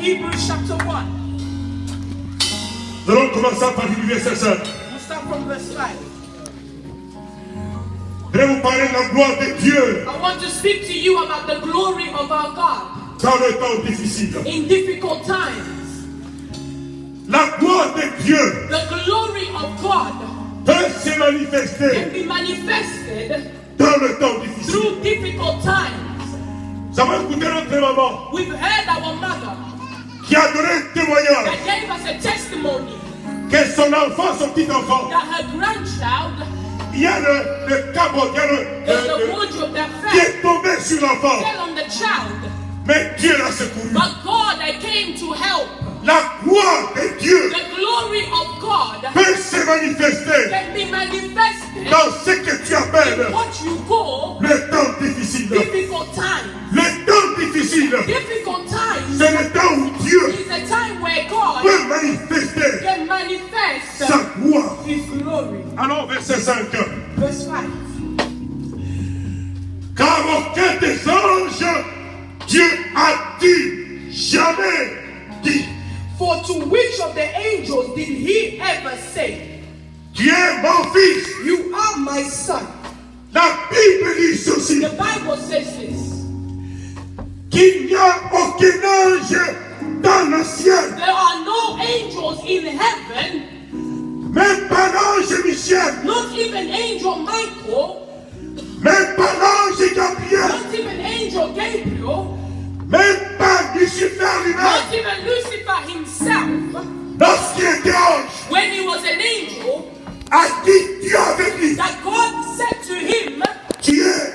Hebrews chapter 1. Nous allons commencer à partir du verset 5. We'll start from verse 5. Je vais vous parler de la gloire de Dieu I want to speak to you about the glory of our God dans le temps difficile. in difficult times. La gloire de Dieu The glory of God peut se manifester can be manifested dans le temps difficile. through difficult times. Ça va écouter notre maman We've heard our mother qui a donné un témoignage that gave us a testimony que son enfant, son petit enfant, that her grandchild, il y a le cabot, il y a the wardrobe that qui fell, est tombé sur l'enfant. fell on the child. Mais Dieu l'a secouru. But God came to help. La gloire de Dieu The glory of God peut se manifester can be manifested dans ce que tu in appelles what you call le temps difficile. difficult times. Le temps difficile, Difficult times c'est le temps où Dieu is a time where God peut manifester can manifest sa gloire. His glory. Alors, verset 5. Verse 5. Car aucun des anges, Dieu a dit, jamais dit. For to which of the angels did He ever say, Tu es mon fils. "You are my son"? La Bible dit ceci, The Bible says this. qu'il n'y a aucun ange dans le ciel, There are no angels in heaven, même pas l'ange Michel, not even angel Michael, même pas l'ange Gabriel, not even angel Gabriel, même pas Lucifer not lui-même, even Lucifer himself, lorsqu'il était ange, when he was an angel, a dit Dieu avait dit, that God said to him, tu es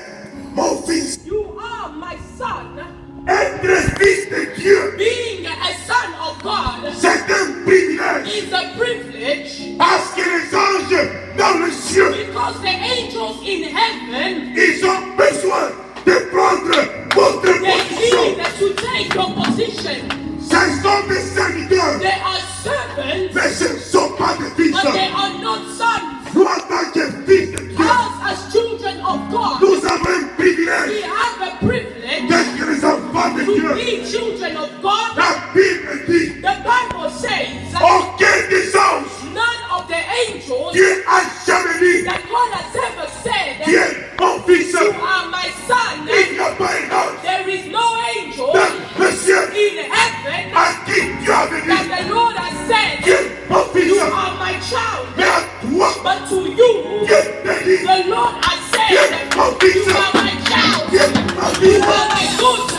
mon fils. "You are my son." Être fils de Dieu, Being a son of God c'est un privilège. is a privilege, Parce que les anges dans le ciel, because the angels in heaven, ils ont besoin de prendre votre they position. need to take your position. Ce sont des serviteurs, They are servants, mais ce ne sont pas des fils. but they are not sons. Nous, en tant que fils de Dieu, Us as children of God, nous avons un we privilège have a privilege d'être les enfants de to Dieu. be children of God. La Bible dit, The Bible says that aucun des anges, none of the angels Dieu a jamais dit, that God has ever said, tu es mon fils. "You are my son." Il n'y a pas un ange There is no angel dans le ciel in heaven à qui Dieu avait dit, that the Lord has tu said, es mon fils. "You are my child." Mais à toi, But to you, Dieu t'a dit, the Lord has tu es said, mon "You fils. are my Tu child. es ma You fille. are my Tu es daughter.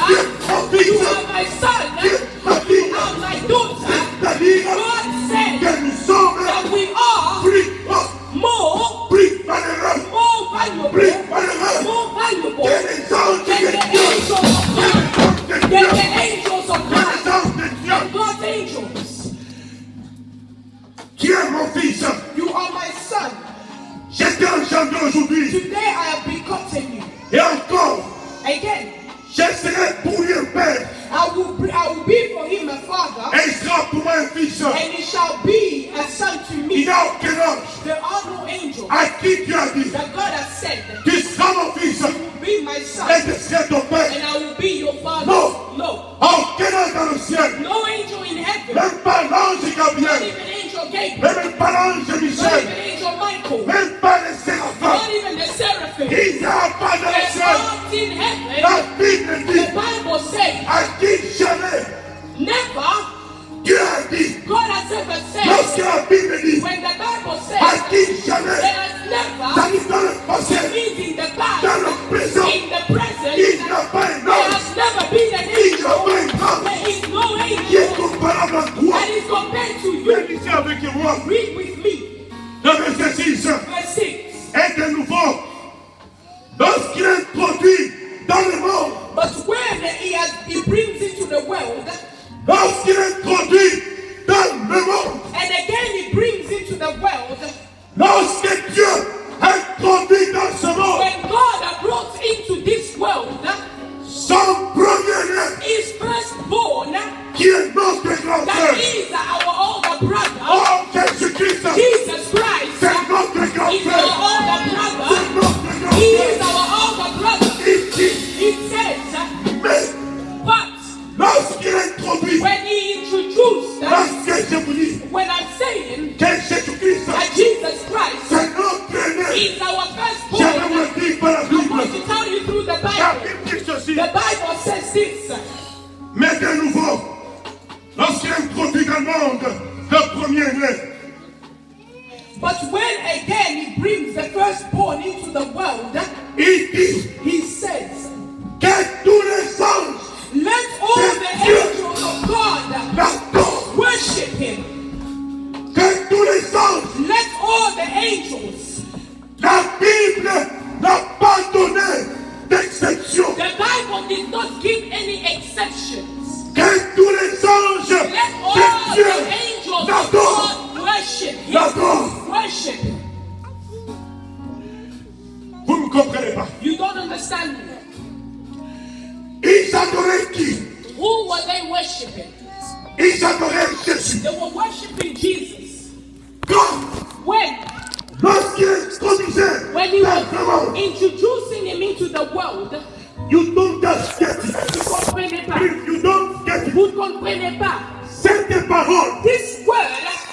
mon You fils. are my son. Tu es ma fille. You are my daughter." C'est-à-dire God said que nous sommes that we are plus more malheureux, valuable, plus malheureux more valuable que les anges than de the Dieu. angels of God, Que than Dieu, the angels of les God, anges de Dieu. than God's angels. Tu es mon fils. You are my son. Je t'ai engendré aujourd'hui. Today I have begotten you. Et encore, Again, je serai pour lui un père. I will be for him a father, Et il sera pour moi un fils. and he shall be a son to Il me. n'y a aucun ange There are no angels à qui Dieu a dit, that God has said, tu seras mon fils "You will be my son, et je serai ton père. and I will be your father." No. No. Aucun ange dans le ciel, No angel in heaven, même pas l'ange not Gabriel, even angel Gabriel, même pas l'ange not Michel, even angel Michael, même pas les séraphins. not even the seraphim. Il n'y a pas dans le They're ciel. not in heaven. La Bible The dit, Bible says, à qui jamais never Dieu a dit. God has ever Lorsque said. la Bible dit, When the Bible à says, qui jamais, there has ça never, dit dans le passé, it means in the past, dans le présent, in the present, il n'y a pas un there ange has never been an Il n'y a angel. pas un ange There is no qui est angel comparable à toi. that is compared to you. Viens ici avec moi. Read with me. Le verset 6 Verse 6. est de nouveau. Lorsqu'il introduit dans le monde, But when he brings into the world, lorsqu'il introduit dans le monde, and again he brings into the world, lorsque Dieu introduit dans ce monde when God has brought into this world son premier-né, his firstborn, qui est notre grand that frère. is our older brother, Oh, Jésus-Christ, Jesus Christ, c'est notre grand is frère. our older C'est brother. notre grand He frère. is our older brother. Il dit, It says, mais but lorsqu'il introduit when he demande le premier-né. But when again he brings the firstborn into the world, Il dit he says, que tous les anges let all the angels of God l'adorent. worship him. Que tous les anges. Let all the angels. La Bible n'a pas donné d'exception. The Bible did not give any exceptions. Que tous les anges Let all de the Dieu angels of l'adorent. God worship him. L'adorent. Worship him. Vous ne comprenez pas. You don't understand me. Ils adoraient qui? Who were they worshiping? Ils adoraient Jésus. They were worshiping Jesus. Quand? When? Lorsqu'il introduisait When he la was parole, introducing him into the world, you don't just get it. vous comprenez pas. You don't get it. Vous comprenez pas. Cette parole, This word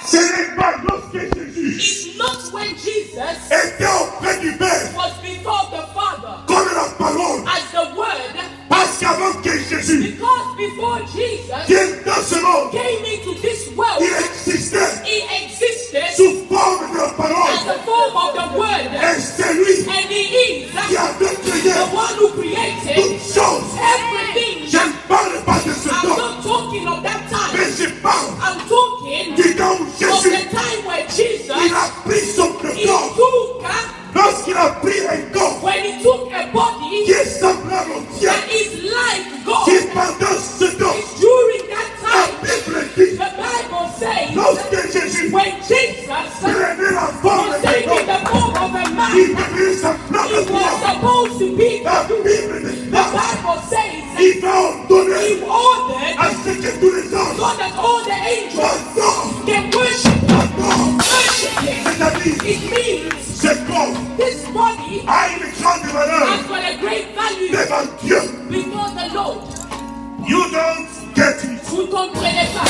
ce n'est pas lorsque Jésus is not when Jesus était auprès du Père was before the Father comme la parole. as the Word, Parce qu'avant que Jésus because before Jesus vienne dans ce monde, came into this world, il existait he existed sous forme de la parole. as the form of the Word, Et c'est lui and he is qui avait créé the one who created toutes choses. everything. Je ne parle pas de ce I'm temps, not talking of that time. mais je parle I'm talking du temps où of Jésus the time where Jesus il a pris son he corps. took Lorsqu'il a pris un corps when he took a body qui est semblable au tien, that is like God. si pendant ce temps, During that la time, Bible dit, the Bible says lorsque Jésus when Jesus prenait la forme was d'un taking homme, the form of a il man, devenait semblable he à toi. was supposed to be La the Bible dit, Bible says il va ordonner he ordered à ce que tous les anges so that all the angels l'adorent. can worship him. L'adorent. Worship him. C'est-à-dire, It means ce corps this body a une grande valeur has got a great value devant Dieu. before the Lord. You don't get it. Vous comprenez pas.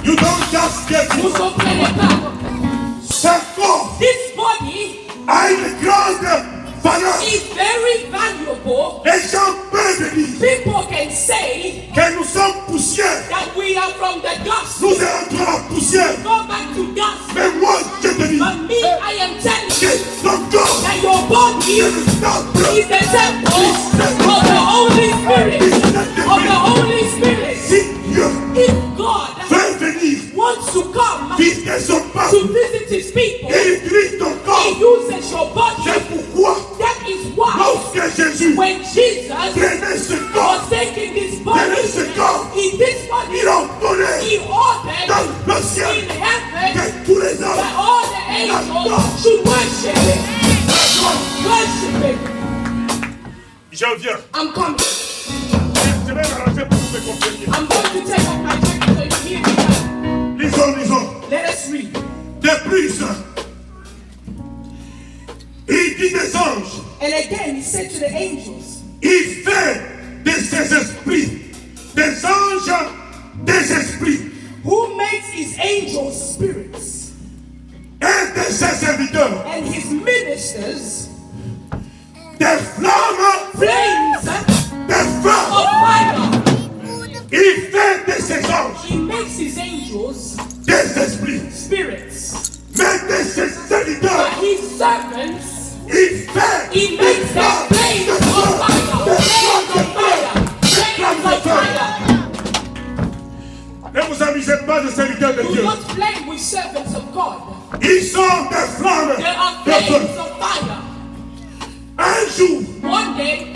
You don't just get Vous it. comprenez pas. Ce corps This body a une grande valeur. is very valuable. Les gens peuvent dire People can say que nous sommes poussière. that we are from the dust. Nous sommes dans la poussière. Go back to dust. Mais moi, je te dis But me, I am telling que you ton corps that your body est le temple is the temple of the Holy Spirit. Of the Holy Spirit. Si Dieu If God veut venir wants to come visiter son peuple to visit his people, et il utilise ton he corps, uses your body. c'est pourquoi That is why lorsque Jésus when Jesus prenait ce corps, was taking this prenait body, ce corps, in this body, il ordonnait he ordered dans le ciel in heaven que tous les that hommes all the angels should worship him. Worship him. je viens. I'm coming. Je vais m'arranger pour que vous me compreniez. I'm going to take off my jacket so you hear me. Lisons, lisons. Let us read. De plus, il dit des anges, And again, he said to the angels, il fait de ses esprits, des anges, des esprits, who makes his angels spirits et de ses serviteurs, and his ministers des flammes, flames des feux. of fire. Il fait de ses anges He makes his angels des esprits, spirits, mais de ses serviteurs, but his servants, il fait he des makes them flammes, flames des of feux, fire. des Flames of fire. Flames of fire. Ne vous amusez pas de serviteurs de Do Dieu. not play with servants of God. Ils sont des flammes, There are des feux. flames of fire. Un jour, One day,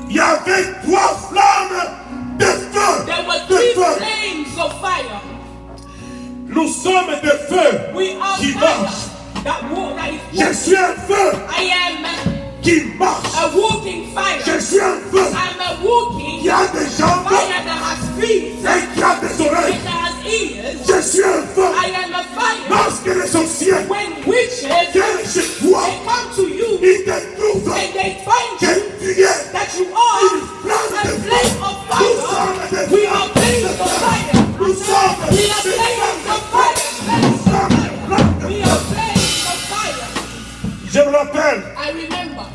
il y avait 3 flammes de feu. there were De 3 feu. flames of fire. Nous sommes des feux We are qui fire. marchent. That is Je suis un feu I am qui marche. a walking fire. Je suis un feu I'm a walking qui a des jambes fire that has feet et qui a des oreilles. and that has ears. Je suis un feu. I am a fire. Lorsque les sorciers When witches viennent chez toi, they come to you ils te trouvent and they find que you tu es that you are une flamme a de flame feu. of Nous fire. sommes des We are flammes flames de of feu. fire. Nous sommes We des are flammes flames de of feu. fire. Nous sommes des flammes de We feu. are flames of fire. Je me rappelle, I remember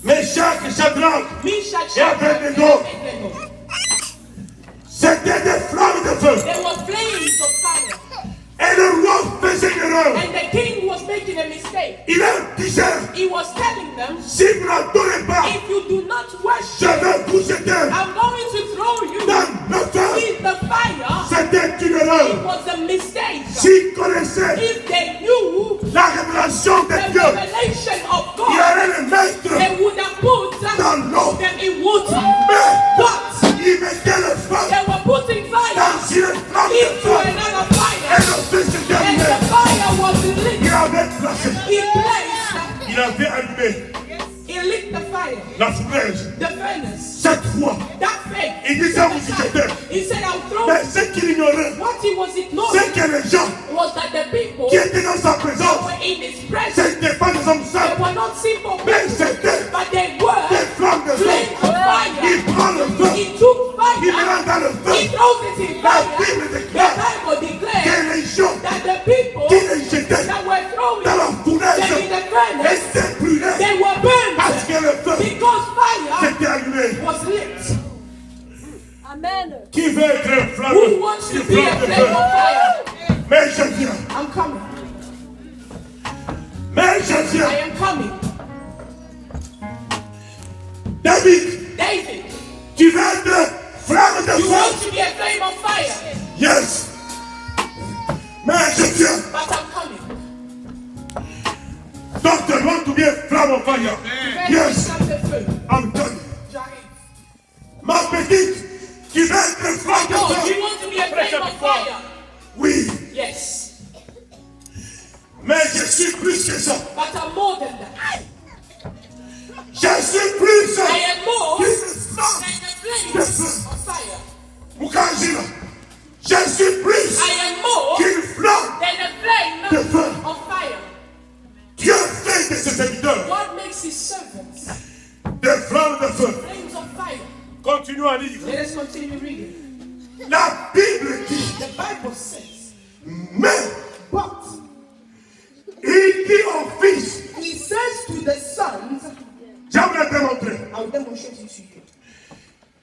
Meshach et Shadrach, Meshach, Et Abednego. Abednego. c'était des flammes de feu. They were erreur. And the king was making a mistake. Il leur disait, He was telling them, si vous n'adorez pas, if you do not je worship, vais vous jeter I'm going to throw you dans le feu. in the fire. C'était une It erreur. was a mistake. S'ils connaissaient If they knew la révélation the de Dieu, revelation of il God, allait les mettre they would have put dans l'eau. them in water. Mais But ils mettaient le feu they were putting fire dans une flamme de into feu. another Et fire. le feu s'est And allumé. the fire was Il lit. avait placé, He placed, il avait allumé he lit the fire, la fournaise. the furnace. Cette fois, That faith. il disait vous y jeter. He said, I'll throw Mais ce qu'il ignorait, what he was c'est ignoring que les gens was that the people qui étaient dans sa présence, were in his presence. ce n'étaient pas des hommes They simples, were not simple mais people, c'était but they were des flammes de flames feu. of fire. Il prend le feu, He took il fire, mélange dans le he feu. throws it in La fire. Bible The déclare Bible declares que les gens that the people qui les jetaient that were throwing dans la them fournaise in the furnace, étaient brûlés they were parce burned que le feu because fire s'était allumé. was lit. Amen. Qui veut être un flamme, Who wants to une be a flamme de flame feu? of fire? Mais je viens, I'm coming. mais je I viens. am coming. David, David, tu veux être flamme de you feu? want to be a flame of fire, Yes. Mais je viens. but I'm coming. Doctor, you want to be a flamme of fire? Yes, Come the feu. I'm coming. Giant. Ma petite, tu veux être une flamme de Oh, feu? you want to be a flame of fire? Oui, Yes. mais je suis plus que ça. But I'm more than that. Je suis plus I am more qu'une than flamme the de flames feu. of fire. Mukajila, je suis plus I am more qu'une flamme than the flame de feu. of fire. Dieu fait de ses serviteurs God makes his servants des flammes de feu. flames of fire. Continuons à lire. Let us continue reading. La Bible dit, The Bible says, mais but il dit au Fils, he says to the sons, j'aimerais te montrer, I will demonstrate it to you.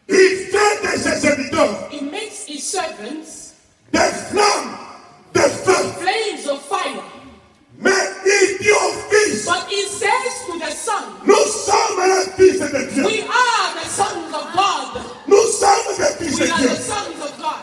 il fait de ses serviteurs He makes his servants des flammes de feu. flames of fire. Mais il dit au Fils, But he says to the Son, nous sommes les fils de Dieu. we are the sons of God. Nous sommes les fils We de are Dieu. the sons of God.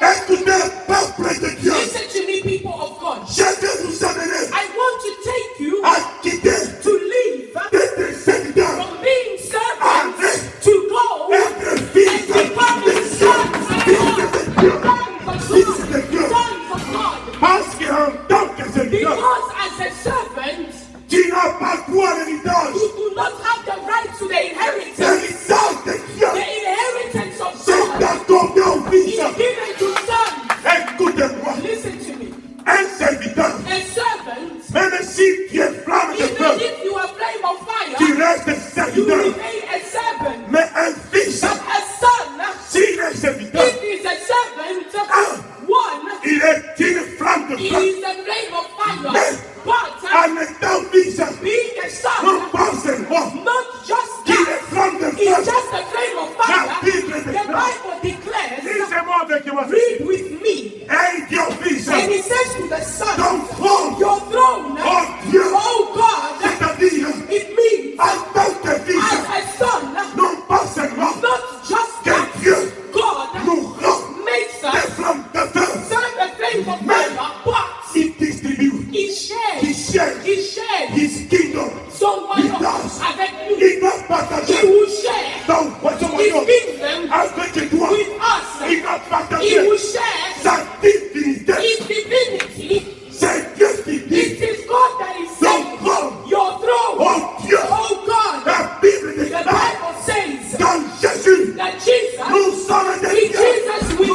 Écoutez, peuple de Dieu, Listen to me, people of God. je vais vous amener I want to take you à quitter to leave des serviteurs, from being servants to go être and fils de becoming sons of Dieu. God. Fils de Dieu. Sons of God. Parce qu'en tant que serviteur, Because as a servant, tu n'as pas droit à l'héritage. you do not have the right to the inheritance. L'héritage de Dieu, The inheritance of c'est God accordé au is Fils. given to sons. Écoutez-moi, Listen to me. un serviteur, A servant, même si tu es flamme de even feu, if you are flame of tu fire, restes you serviteur. remain a servant. Mais un fils, But a son, s'il est serviteur, if he is a servant, one, il est une flamme de he feu. is a flame of fire. But En étant fils, being a non son, pas seulement not just qu'il that, est flamme de he's feu. just a flame of fire. The Bible declares, Lisez-moi avec moi. read with me. Et Dieu fils, And he says to the son, ton trône, your throne, oh Dieu, oh God, c'est-à-dire it means en tant que as fils, a son, non pas seulement not just que that, Dieu God nous rend makes des us flammes de feu, serve the flames of fire, but il distribue, he il shares, cherche, he shares. il kingdom, Son royaume avec nous. il va He partager will share son his royaume kingdom avec toi, with us. il va He partager will share sa divinité. his divinity. C'est Dieu qui dit, It is God that is ton saying, trône, your throne, oh Dieu, oh God. la Bible The déclare, Bible says dans Jésus, that Jesus, nous sommes des in dieux, Jesus we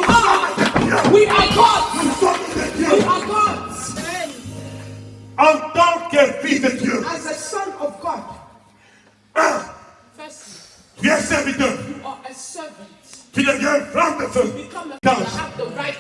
are gods. nous sommes des We dieux. are gods. En tant que fils de Dieu, As a son of God, un, firstly, tu es serviteur, you are a servant. tu deviens flamme de feu. Become a you have the right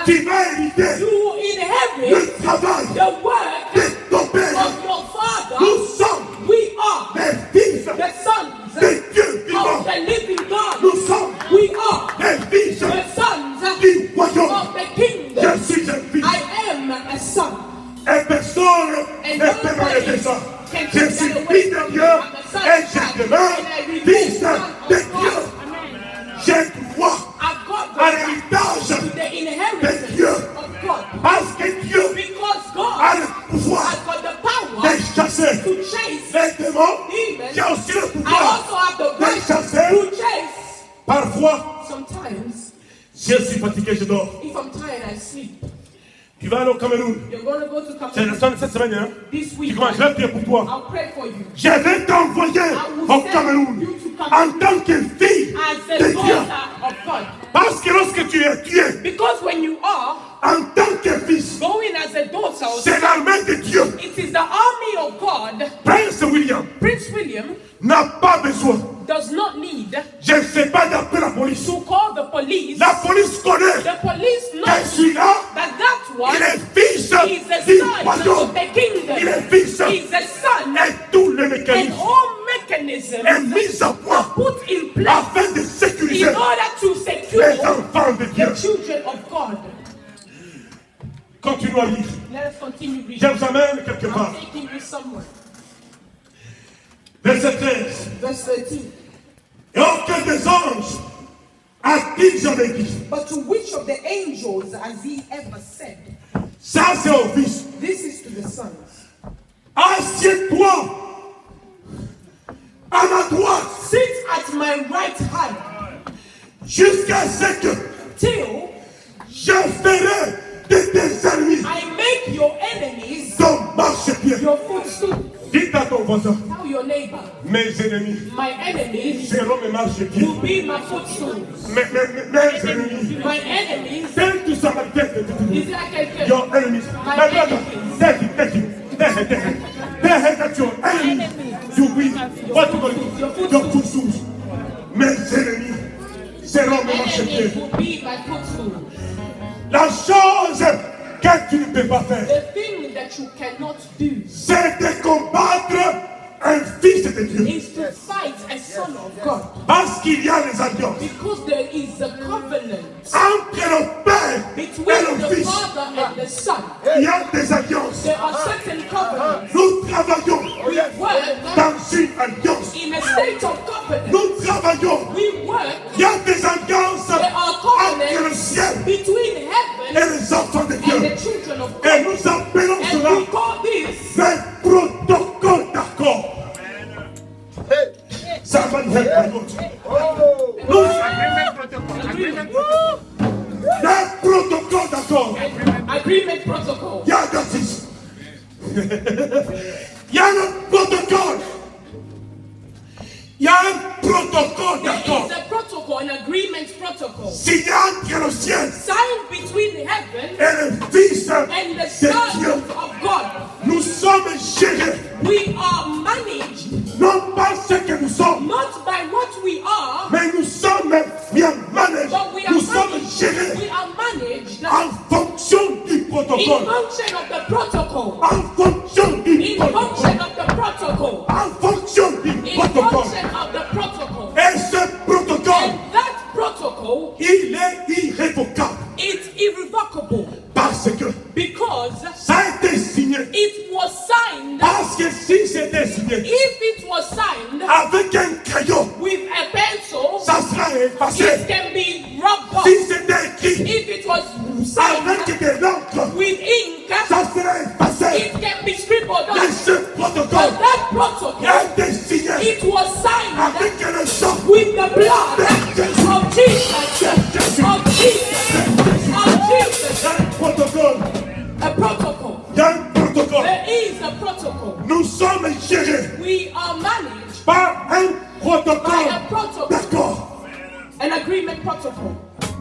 tu vas hériter you inherit le travail the work de ton Père. of your Father. Nous sommes We are les fils the sons de Dieu vivant. of the living God. Nous sommes We are les fils the sons du royaume. of the kingdom. Je suis un fils. I am a son. Et personne ne peut m'enlever ça. Je suis fils de Dieu et je demeure fils de Dieu. J'ai droit I've got à the l'héritage to the inheritance de Dieu. of God. Parce que Dieu Because a God le pouvoir has got the power de chasser to chase. les démons. J'ai aussi le I pouvoir also have the de right chasser. to chase. Parfois, Sometimes, si je suis fatigué, je dors. if I'm tired, I sleep. Tu vas aller au Cameroun. You're going to go to C'est la Cameroon semaine cette semaine. Hein? this Tu week. commences, je vais prier pour toi. I'll pray for you. Je vais t'envoyer au Cameroun en tant que fille As de a Dieu. daughter of God. Parce que lorsque tu es Because when you are en tant que fils, going as a daughter, c'est l'armée de Dieu. it is the army of God. Prince William Prince William n'a pas besoin, does not need je ne sais pas, d'appeler la police. to call the police. La police connaît The police que knows celui-là, that that one il est fils is the du son royaume. of the kingdom. Il est fils. He's the son. Et tout le And mécanisme all mechanisms est mis à point put in place afin de sécuriser in order to secure les enfants de Dieu. the children of God. Continuons à lire. Let us continue Je reading. vous amène quelque part. I'm taking you somewhere. Verset 13. Verse 13. Et aucun des anges a-t-il jamais dit. But to which of the angels has he ever said? Ça, c'est au fils. This is to the sons. Assieds-toi à ma droite Sit at my right hand jusqu'à ce que till je ferai de tes ennemis I make your enemies ton marchepied. your footstool. Dites à ton voisin, Tell your neighbor, mes ennemis my enemies seront mes marchepieds. will be my footstool. Mes ennemis. My enemies. Tell to somebody, tell Is there quelqu'un? your enemies. My My brother, enemies. tell him that your enemies, you will, what you going to do? Your footstools. Mes ennemis seront mes marchepieds. Enemies will be my footstool. La chose que tu ne peux pas faire, The thing that you cannot do c'est de combattre un fils de Dieu. is to fight a son of God. Parce qu'il y a les alliances Because there is a covenant entre le Père et between le the Fils. Father and the Son. Il y a des alliances. There are certain covenants. Nous travaillons We work dans une alliance. in a state of covenant. Nous travaillons. We work. Il y a des alliances There are entre le covenants ciel between et heaven les enfants de and Dieu. the children of Et God. nous appelons And cela we call this le protocole d'accord. Ça va nous être l'autre. Nous, le protocole d'accord. agreement protocol. Il y a des fils. Il y a le protocole. Il y a un protocole There d'accord. is a protocol, an agreement protocol Signé entre le ciel signed between heaven et le Fils and the de Son Dieu. of God. Nous sommes gérés, We are managed non pas ce que nous sommes, not by what we are, mais nous sommes bien managés. but we are Nous sommes managed. gérés We are managed en fonction du in protocole. function of the protocol. En fonction du In protocole. function of the protocol. En fonction du In protocole. function of the protocol. Et ce protocole, And that protocol, il est irrévocable. it's irrevocable Parce que because ça a été signé. it was signed. Parce que si c'était signé If it was signed avec un crayon, with a pencil, ça sera effacé. it can be rubbed off. Si c'était écrit If it was signed avec de l'encre, with ink, ça sera effacé. it can be scribbled Mais off. ce But protocole that protocol, a été signé it was signed avec le sang with the blood of Jesus. Of Jesus. Of Jesus. un protocole. A protocol. Il y a un protocole. There is a protocol. Nous sommes gérés We are managed par un by protocole a protocol, d'accord. an agreement protocol.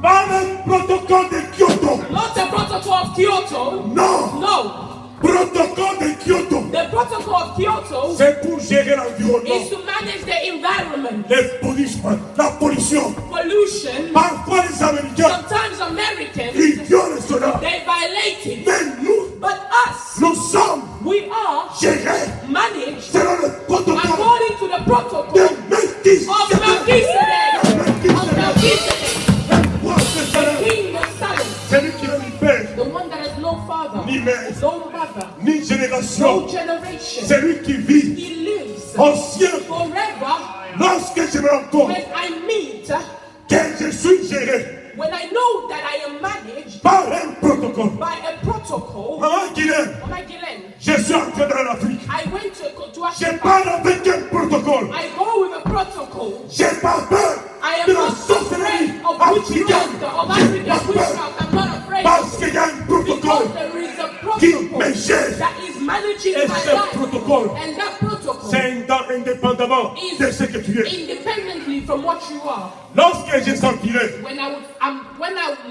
Par un protocole de Kyoto. Not a protocol of Kyoto. Non. No. Protocole de Kyoto. The protocol of Kyoto C'est pour gérer l'environnement. is to manage the environment, Les pollutions, la pollution. pollution. Parfois les Américains, Sometimes Americans, ils violent ce ni mère, no mother, ni génération. no generation. C'est lui qui vit. He lives Ancien, forever. lorsque je me rends compte When I meet, que je suis géré when I know that I am managed par un protocole. by a protocol, Maman Guilaine, Mama Gillen, je suis entré dans l'Afrique. I went to Je Africa. parle avec un protocole. I go with a protocol. J'ai pas peur I am de la not afraid sorcellerie of africaine. witchcraft, of J'ai African pas peur witchcraft. I'm not afraid. parce qu'il y a un protocole Because there is a qui protocol me gère. that is managing Et my ce life. protocole, And that protocol c'est indépendamment de ce que tu es. is independently from what you are. Lorsque je sentirai When I'm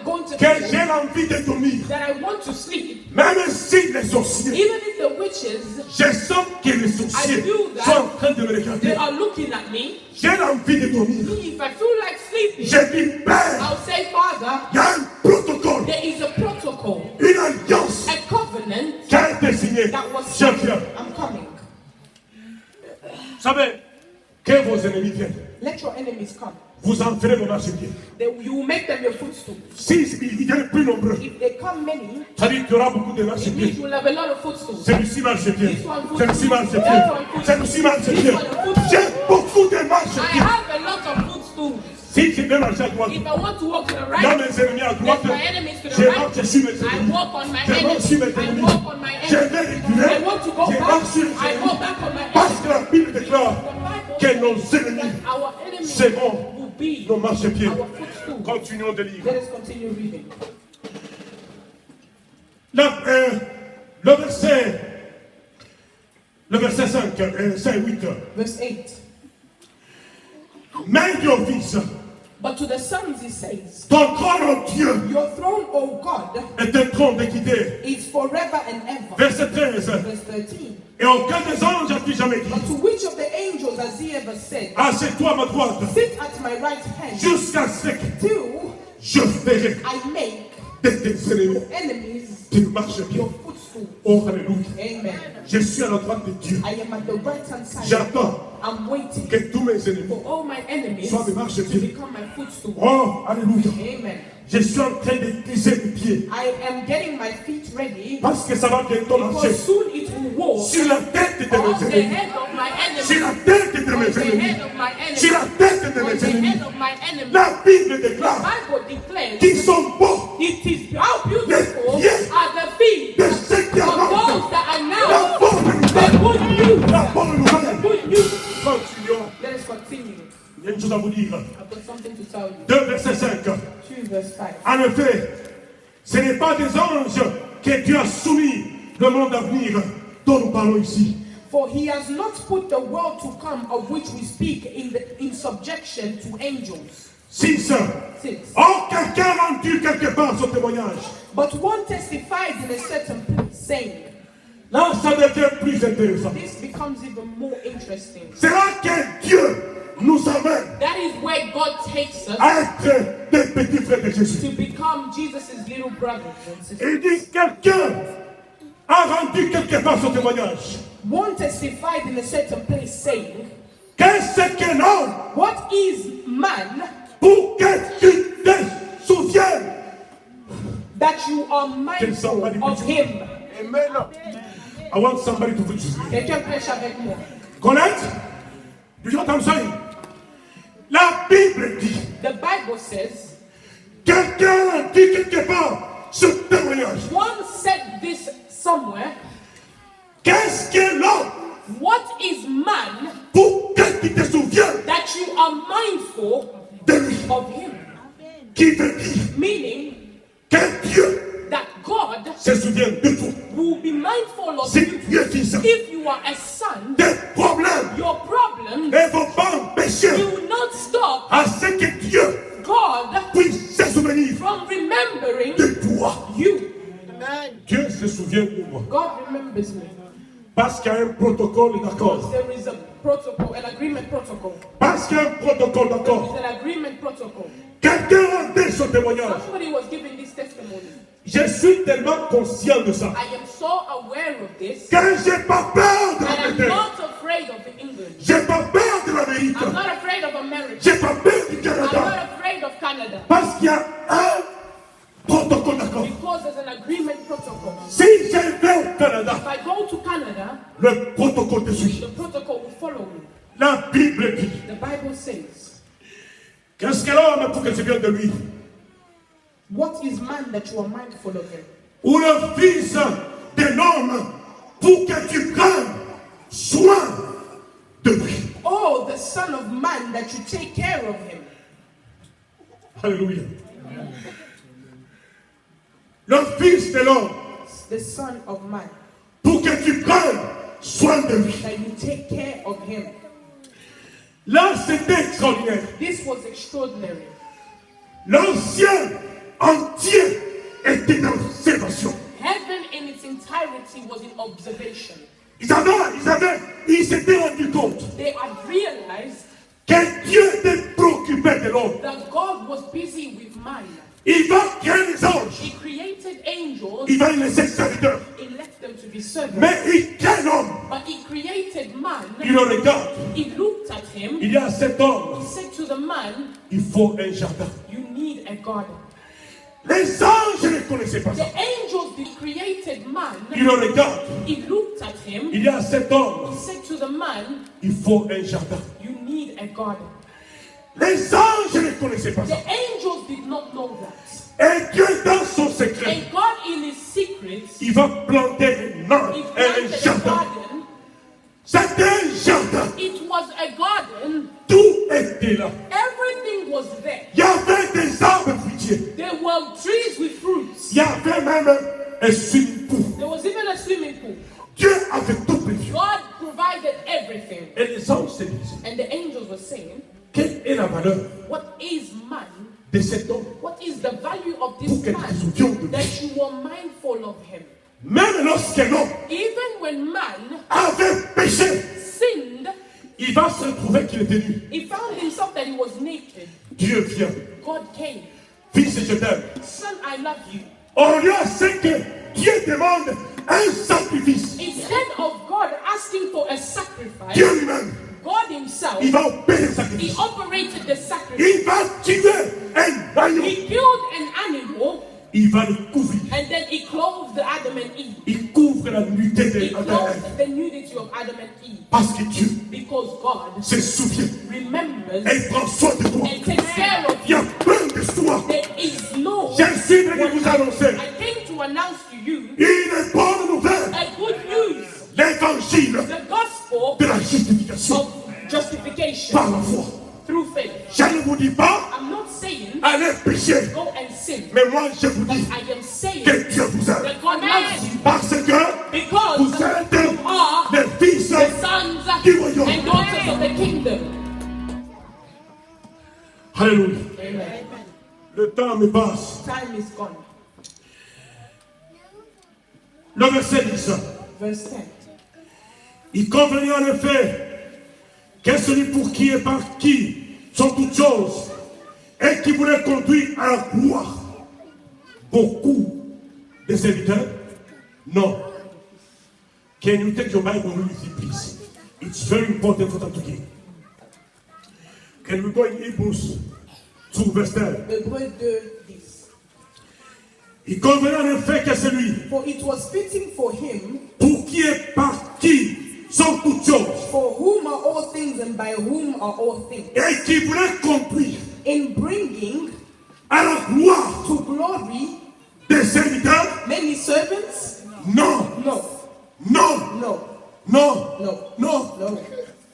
going to que feel j'ai l'envie de dormir, that I want to sleep, même si les sorciers, even if the witches, je sens que les sorciers I feel that sont en train de me they regarder. are looking at me, J'ai l'envie de dormir. if I feel like sleeping, Je dis, Père, I'll say, Father, il y a un protocole, there is a protocol, une alliance a covenant qui a été signée. that was Je signed. viens. I'm coming. Vous savez, que vos ennemis viennent, Let your enemies come. vous en ferez mon marchepied. You will make them your footstool. Si ils viennent plus nombreux, If they come many, ça dit qu'il y aura beaucoup de it means marchepieds. you will have a lot of footstools. Celui-ci marchepied. This one Celui-ci footstool. marchepied. That one footstool. Celui-ci marchepied. This one footstool. J'ai beaucoup de I marchepieds. have a lot of footstools. Si je vais marcher à droite, If I want to walk to the il y a right, mes ennemis à droite. there's my enemies to the Je right. marche sur mes I ennemis. walk on my Je marche sur mes enemies. I ennemis. walk on my Je vais enemies. reculer. I want to go Je back. marche sur les I ennemis. go back on my Parce enemies. que la Bible déclare The Bible que says nos ennemis that our enemies seront will be nos marchepieds. our footstool. Continuons de lire. Let us continue reading. Le verset 5, 8. Verse 8. Mais Dieu fils, But to the sons he says, ton trône, oh Dieu, your throne, O God, est un trône d'équité. is forever and ever. Verset 13. Verse 13. Et aucun des anges a-t-il jamais dit, But to which of the angels has he ever said, assieds-toi à ma droite, sit at my right hand, jusqu'à ce que till je ferai I make de tes ennemis enemies tes marchepieds. your footstool. Oh, alléluia. Amen. Je suis à la droite de Dieu. I am at the right hand side. J'attends I'm waiting que tous mes ennemis for all my enemies soient mes to marchepieds. become my footstool. Oh, alléluia. Amen. Je suis en train de glisser mes pieds I am getting my feet ready parce que ça va bientôt marcher because soon it will walk sur la tête de on mes the ennemis. head of my Sur la enemy. tête de On mes the ennemis. head of my enemy. Sur la tête de On mes the ennemis. head of my enemy. La Bible The déclare Bible declares qu'ils sont beaux it is how beautiful Les pieds are the feet de ceux qui of avancent. those that are La now bonne the nouvelle. good news. La bonne nouvelle. Good news. Continuons. Let us continue. Il y a une chose à vous dire. I've got something to tell you. 2 verset 5. 2 verse 5. En effet, ce n'est pas des anges que Dieu a soumis le monde à venir dont nous parlons ici. For he has not put the world to come of which we speak in subjection to angels. 6. 6. Or, quelqu'un a rendu quelque part son témoignage. But one testified in a certain place, saying, Là, ça devient plus intéressant. this becomes even more interesting. C'est là que Dieu nous amène That is where God takes us à être des petits frères de Jésus. to become Jesus' little brothers and sisters. Il dit, quelqu'un a rendu quelque part son témoignage. One testified in a certain place, saying, Qu'est-ce que l'homme what is man pour que tu te souviennes? that you are mindful of him? Amen. I want somebody to preach with me. Quelqu'un prêche avec moi. Connaître? Do you know what I'm saying? La Bible dit, The Bible says, quelqu'un a dit quelque part ce témoignage. one said this somewhere. Qu'est-ce que l'homme What is man pour que tu te souviennes that you are mindful de lui? of him? Qui veut dire Meaning que Dieu that God se souvient de toi. will be mindful of Si you tu es fils, if you are a son. tes problèmes Your problems ne vont pas empêcher do not stop à ce que Dieu God puisse se souvenir from remembering de toi. you. Dieu se souvient de moi. God remembers me. Parce qu'il y a un protocole d'accord. There is a protocol, an agreement protocol. Parce qu'il y a un protocole d'accord. There's an agreement protocol. Quelqu'un rendait son témoignage. Somebody was giving this testimony. Je suis tellement conscient de ça. I am so aware of this Que j'ai pas peur de and I'm l'Angleterre. not afraid of England. J'ai pas peur de l'Amérique. I'm not afraid of America. J'ai pas peur du I'm Canada. not afraid of Canada. Parce qu'il y a un protocole d'accord. Because there's an agreement protocol. Si je vais au Canada, If I go to Canada, le protocole te suit. the protocol will follow me. La Bible dit, The Bible says, qu'est-ce que l'homme pour que tu viennes de lui? what is man that you are mindful of him? Ou le fils de l'homme pour que tu prennes soin de lui. Oh, the son of man that you take care of him. Alléluia. Le fils de l'homme The son of man pour que tu prennes soin de lui. that you take care of him. Là, c'était extraordinaire. This was extraordinary. L'ancien entier était dans l'observation. Heaven in its entirety was in observation. Ils s'étaient rendu compte They had realized que Dieu était préoccupé de l'homme. that God was busy with man. Il va créer les anges. He created angels. Il va les laisser serviteurs. He left them to be servants. Mais il crée l'homme. But he created man. Il le regarde. He looked at him. Il y a cet homme. He said to the man, Il faut un jardin. you need a garden. Les anges ne connaissaient pas The ça. angels that created man. Il le regarde. He looked at him. Il y a cet homme. He said to the man, Il faut un jardin. you need a garden. Les anges ne connaissaient pas The ça. angels did not know that. Et Dieu, dans son secret, And God in his secrets, il va planter he un planted a jardin. garden. C'était un jardin. It was a garden. Tout était là. Everything was there. Il y avait des arbres fruitiers. There were trees with fruits. Il y avait même un swimming pool. There was even a swimming pool. Dieu avait tout prévu. God provided everything. Et les anges se disent, And the angels were saying, quelle est la valeur what is man? de cet homme What is the value of pour this que nous man soucions de lui? that you were mindful of him? Même lorsque l'homme Even when man avait péché, sinned, il va se retrouver qu'il était nu. he found himself that he was naked. Dieu vient. God came. Fils, je t'aime. Son, I love you. Au lieu c'est que Dieu demande un sacrifice. Instead of God asking for a sacrifice, Dieu lui-même, God himself, il va opérer le he sacrifice. operated the sacrifice. Il va tuer un agneau. He killed an animal Il va le couvrir. and then he clothed Adam and Eve. Il couvre la nudité He de clothed the nudity of Adam and Eve. parce que Dieu Because God se souvient remembers et il prend soin de toi. and takes care of Il y you. a plein d'histoires. There is no. Je suis venu vous annoncer I came to announce to you une bonne nouvelle. a good news. L'évangile The gospel de la justification of justification par la foi. through faith. Je ne vous dis pas I'm not saying allez pécher, go and sin. mais moi je vous But dis I am saying que Dieu vous aime. that God loves you Parce que because vous êtes you are les fils the sons du royaume. and daughters of the kingdom. Alléluia. Amen. Le temps me passe. Time is gone. Le verset 10. Verse 10. Il convenait en effet que celui pour qui et par qui sont toutes choses et qui voulait conduire à la gloire beaucoup de serviteurs. Non. Can you take your Bible with you, please? It's very important for them to give. Can we go in Hebrews 2, verse 10? Hébreux 2, 10. Il convenait en effet que celui For it was fitting for him, pour qui et par qui sont toutes choses for whom are all things and by whom are all things, et qui voulait conduire in bringing à la gloire to glory des serviteurs. many servants. Non, No, non, no, non, no, non, no,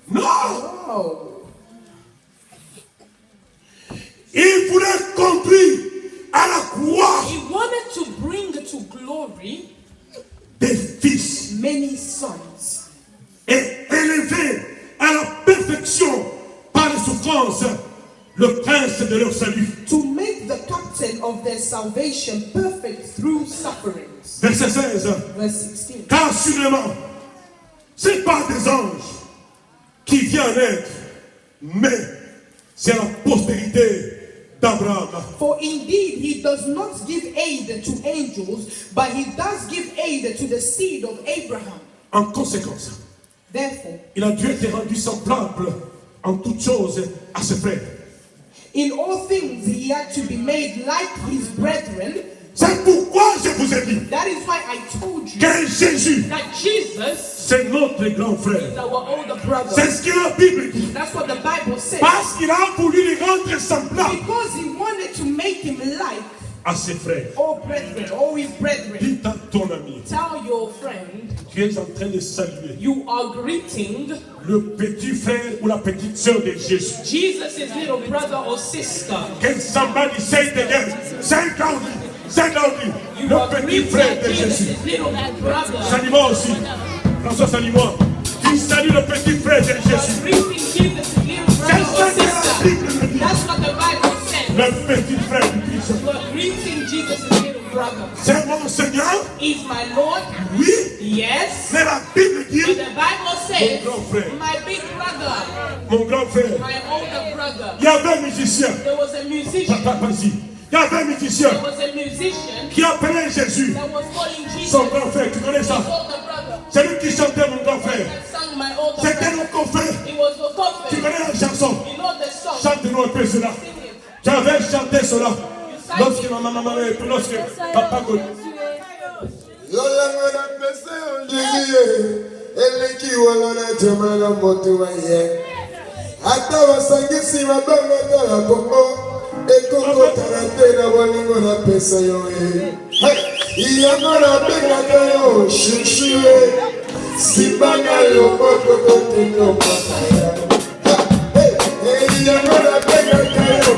non. no. Il voulait conduire à la gloire He wanted to bring to glory des fils many sons et élever à la perfection par les souffrances le prince de leur salut. to make the captain of their salvation perfect through sufferings. Verset 16. Verse 16. Car sûrement, ce n'est pas des anges qui viennent en aide, mais c'est la postérité d'Abraham. For indeed he does not give aid to angels, but he does give aid to the seed of Abraham. En conséquence, Therefore, il a dû être rendu semblable en toutes choses à ses frères. in all things he had to be made like his brethren, C'est pourquoi je vous ai dit That is why I told you que Jésus, that Jesus c'est notre grand frère. is our older brother. C'est ce que la Bible dit. That's what the Bible says. Parce qu'il a voulu les rendre semblables Because he wanted to make him like à ses frères. all brethren, all his brethren. Dis à ton ami, Tell your friend tu es en train de saluer you are greeting le petit frère ou la petite sœur de Jésus. Jesus' little brother or sister. Can somebody say it again? Say it loudly. Say it loudly. You Le are petit frère de greeting Jésus. Jesus' little brother. Salue-moi aussi. François, salue-moi. Tu salues le petit frère de You are Jésus. greeting Jesus' little brother or sister. That's what the Bible says. Le petit frère du Christ. You are greeting Jesus' little brother. C'est mon Seigneur. Is my Lord? Oui. Yes. Mais la Bible But dit the Bible says, Mon grand frère. my big brother, mon grand frère. my older brother. Il y avait un musicien. There was a musician. Vas-y. Il y avait un musicien There was a musician qui appelait Jésus that was calling Jesus son grand frère. Tu connais his ça? older brother. C'est lui qui chantait mon grand frère. That sang my older C'était brother. mon confrère. It was the Tu prophet. connais la chanson? You know the song. Chante-nous un peu cela. Sing it. J'avais chanté cela. Lorsque ma maman, lorsque papa Lola ngona pese onjiye eleki walona temala motu waye ata wasangisi mabanga tala kongo ekoko tarate na bolingo na pesa yo iyangona benga kayo shushuye simbanga loboko kotendo makaya iyangona benga kayo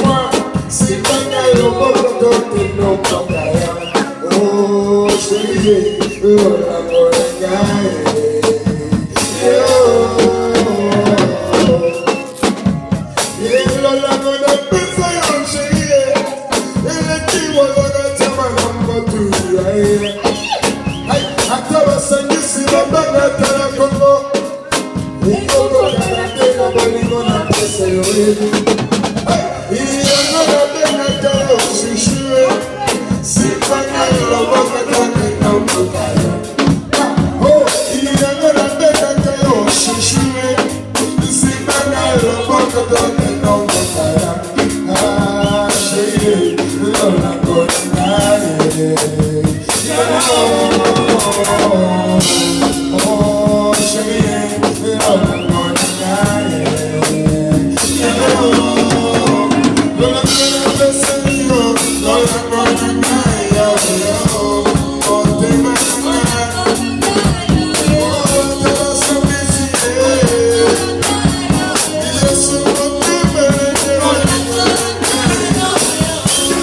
mwa simbanga loboko kotendo makaya. Oh, chérie, Lola Morengae. Lola Mona pesa yo chérie. Ele kiwa lola chama na mbotu. Ay, ataba sangisi babanga tala kongo. Ikoko karate na bolingo na pesa yo. Ay, iyangona benga kayo shushuwe. Sipanga loboka toke nampukaya. Oh, iyangona benga kayo shushuwe. Sipanga loboka toke nampukaya. Ah, chérie, Lola Morengae. Oh, chérie, Lola Morengae. Lola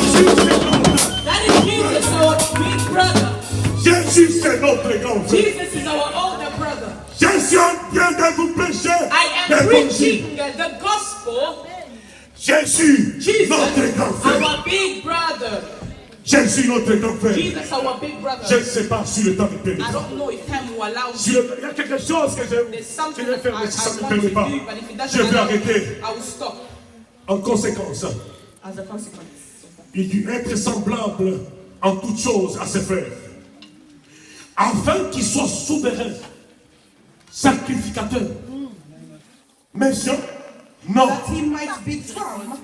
That is Jesus, our big brother. Jésus, c'est notre grand frère. Jesus is our older brother. Je suis en train de vous prêcher I am l'évangile. preaching the gospel. Jésus, Jesus, notre grand frère. our big brother. Jésus, notre grand frère. Jesus, our big Je brother. ne sais pas si le temps me permet. I don't know if time will allow Si me. il y a quelque chose que There's je something vais that faire, mais si ça ne me I want permet to pas, do, but if it je doesn't vais allow me, arrêter. I will stop En conséquence, as a consequence. il dut être semblable en toutes choses à ses frères, afin qu'il soit souverain, sacrificateur. Mention, non, That he might become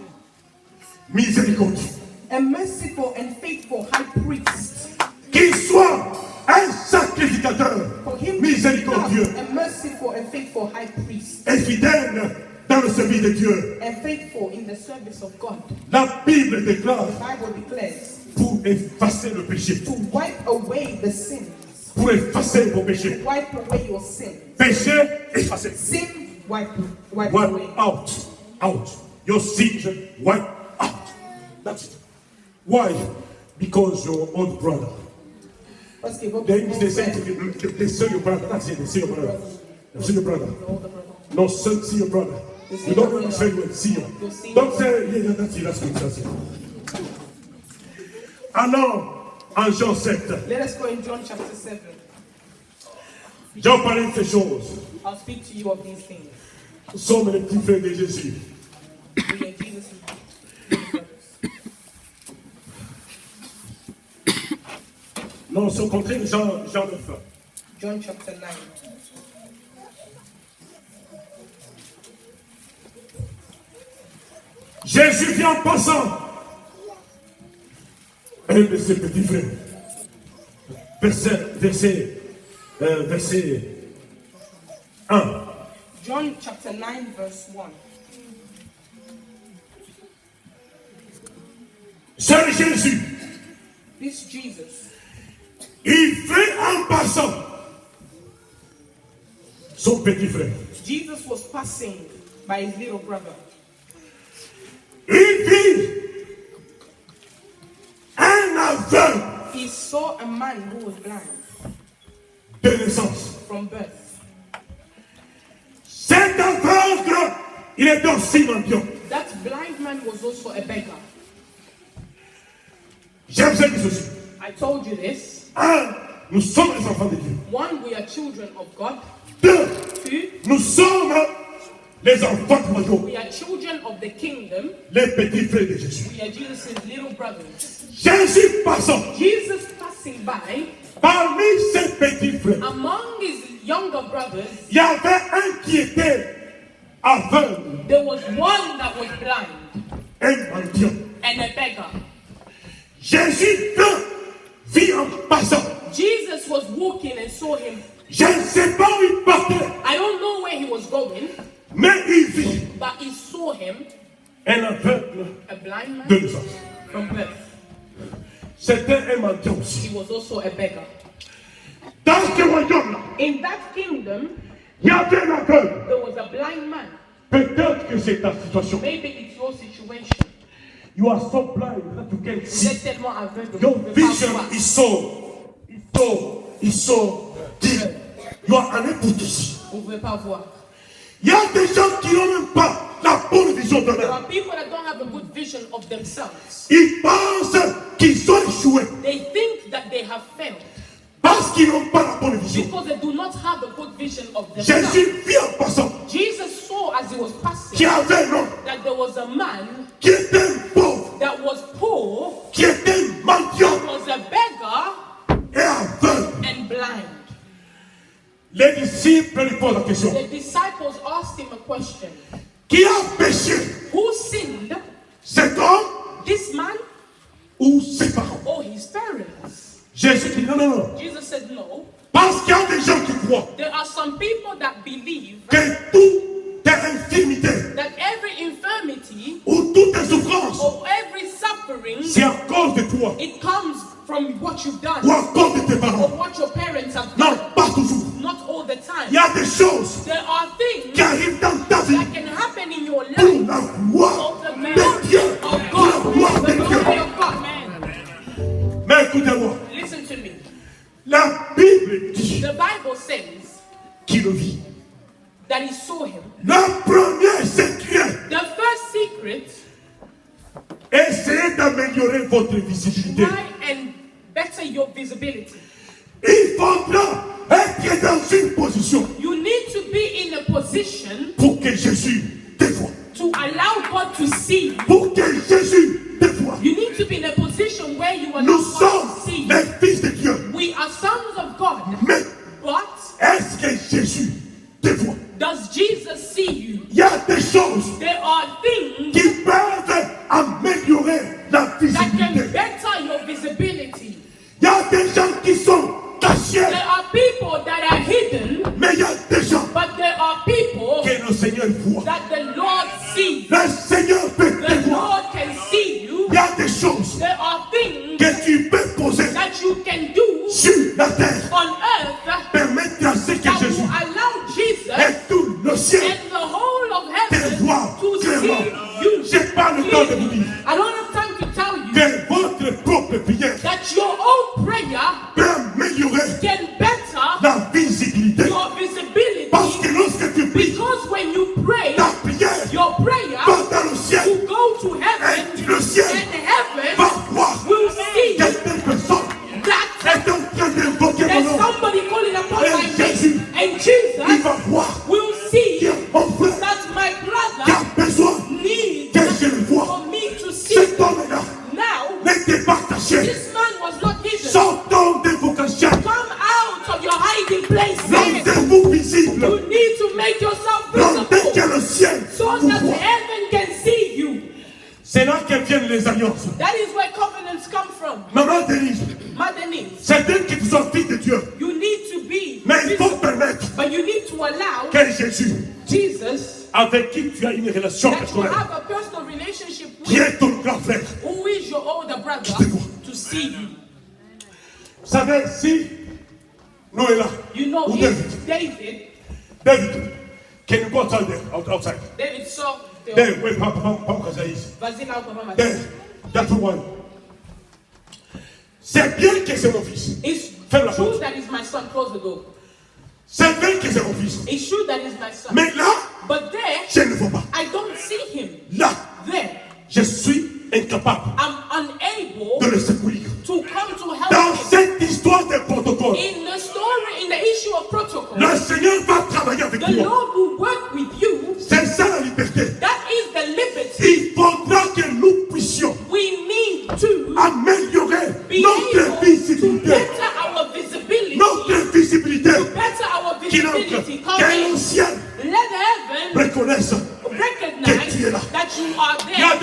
miséricordieux. a merciful and faithful high priest. Qu'il soit un sacrificateur For him to miséricordieux become a merciful and faithful high priest. et fidèle dans le service de Dieu. And faithful in the service of God. La Bible déclare The Bible declares pour effacer le péché, to wipe away the sins. pour effacer vos péchés. Wipe away your sins. Péché effacé. Sin, wipe Wipe away. out. Out. Your sins wipe out. That's it. Why? Because your own brother. Let's give up. They say they say your brother. That's it. They say your brother. They say your brother. No, son, see your brother. You don't really say you see you. Don't say, yeah, that's it. That's good. That's it. Alors, en Jean 7, Let us go in John chapter 7. Jean parlait de ces choses. I'll speak to you of these things. Nous sommes les petits frères de Jésus. We are Jesus' big brothers. Non, c'est au contraire Jean 9. John chapter 9. Jésus vient en passant. un de ses petits frères. Verset 1. John chapter 9, verse 1. C'est Jésus. This Jesus, Il fait en passant son petit frère. Jesus was passing by his little brother. Il vit un aveugle He saw a man who was blind de naissance. from birth. Cet aveugle, il est aussi mendiant. That blind man was also a beggar. J'aime ça dire ceci. I told you this. Un, nous sommes les enfants de Dieu. One, we are children of God. Deux, Two, nous sommes les enfants du royaume, we are children of the kingdom. les petits frères de Jésus. We are Jesus' little brothers. Jésus passant Jesus passing by, parmi ses petits frères, among his younger brothers, il y avait un qui était aveugle, there was one that was blind un mendiant. and a beggar. Jésus vit en passant. Jesus was walking and saw him. Je ne sais pas où il partait, I don't know where he was going, mais il vit but he saw him, un aveugle a blind de man naissance. from birth. C'était un mendiant aussi. He was also a beggar. Dans ce royaume-là, In that kingdom, il y avait un aveugle. there was a blind man. Peut-être que c'est ta situation. Maybe it's your situation. You are so blind that you can't Vous see. êtes tellement aveugle que Your vous ne pouvez pas vision voir. is so deep. You are unable to see. Vous ne pouvez pas voir. Il y a des gens qui n'ont même pas la bonne vision de There l'eux. are people that don't have a good vision of themselves. Ils pensent qu'ils ont échoué They think that they have failed parce qu'ils n'ont pas la bonne vision. because they do not have a good vision of themselves. Jésus vit en passant Jesus saw as he was qu'il y passing avait un homme that there was a man qui était pauvre, that was poor, qui était mendiant was a beggar et aveugle. and blind. Les disciples lui posent la question. The disciples asked him a question. Qui a péché, Who sinned, cet homme this man ou ses parents? or his parents? Jésus dit non, non, non. Jesus said no. Parce qu'il y a des gens qui croient There are some people that believe que toute infirmité that every infirmity ou toute souffrance, or every suffering, c'est à cause de toi it comes from what you've ou done à cause de tes or parents. what your parents have Non, done. pas toujours. Not all the Il y time. a des choses There are things qui arrivent dans ta vie that can happen in your pour life la gloire of the de Dieu. glory of Pour la God. gloire The de glory Dieu. of God. Mais écoutez-moi, Listen to me. la Bible dit The Bible says qu'il le vit. that he saw him. Le premier secret, The first secret, essayez d'améliorer votre visibilité. try and better your visibility. Il faudra être dans une position You need to be in a position pour que Jésus te voie. to allow God to see you. Pour que Jésus te voie. You need to be in a position where you allow Nous God sommes to see you. les fils de Dieu. We are sons of God, Mais but est-ce que Jésus te voit? does Jesus see you? Il y a des choses There are things qui peuvent améliorer la that can visibilité. better your visibility. Il y a des gens qui sont cachés, There are people that are hidden, mais il y a des gens but there are people que le Seigneur voit. that the Lord sees. Le Seigneur peut te The voir. Lord can see you. Il y a des choses There are things que tu peux poser that you can do sur la terre. on earth Permettre à ce que that Jésus will allow Jesus et tout le ciel. and the whole of heaven Te voir to clairement. see you. J'ai pas le temps de vous dire I don't have time to tell you que votre propre prière that your own prayer peut améliorer can better la visibilité. your visibility, Parce que lorsque tu pries, because when you pray, ta prière your prayer va dans le ciel. will go to heaven, Et le ciel and heaven va voir will see que telle personne that est en train d'invoquer mon there's nom. somebody calling upon my Et Jésus, name, and il Jesus va voir will see que mon frère that my qui a brother besoin needs que je le vois. for me to see. Cet homme-là Now, n'était pas caché. this man was not hidden. Sortons de vos cachets. Come out of your hiding place. Rendez-vous visible. You need to make yourself Rendez que visible le ciel so vous that voit. heaven can see you. C'est là que viennent les alliances. That is where covenants come from. Maman bien que tu sois fils de Dieu, You need to be. mais il faut permettre But you need to allow que Jésus, Jesus, avec qui tu as une relation that you personnelle, have a personal relationship qui with, est ton grand frère. who is your older brother, Qui te voit. to see you. Vous savez, si nous est là, You know, ou if David, can you go outside there, outside? David saw the There, wait, pas ici. Vas-y là où maman There, that's the one. C'est bien que c'est mon fils. It's Ferme la true porte. that is my son. Close the door. C'est bien que c'est mon fils. It's true that is my son. Mais là, But there, je ne vois pas. I don't see him. Là, There, je suis incapable I'm unable de le secourir. to come to help Dans him. cette histoire de protocole, In the story, in the issue of protocol, le Seigneur va travailler avec the moi. Lord will work with you. C'est ça la liberté. That is the liberty. Il faudra que nous puissions We need to améliorer be notre able to visibilité. better our visibility. Notre visibilité. Better our visibility. Que Come le ciel let heaven reconnaisse recognize que tu es là. that you are Il y a there.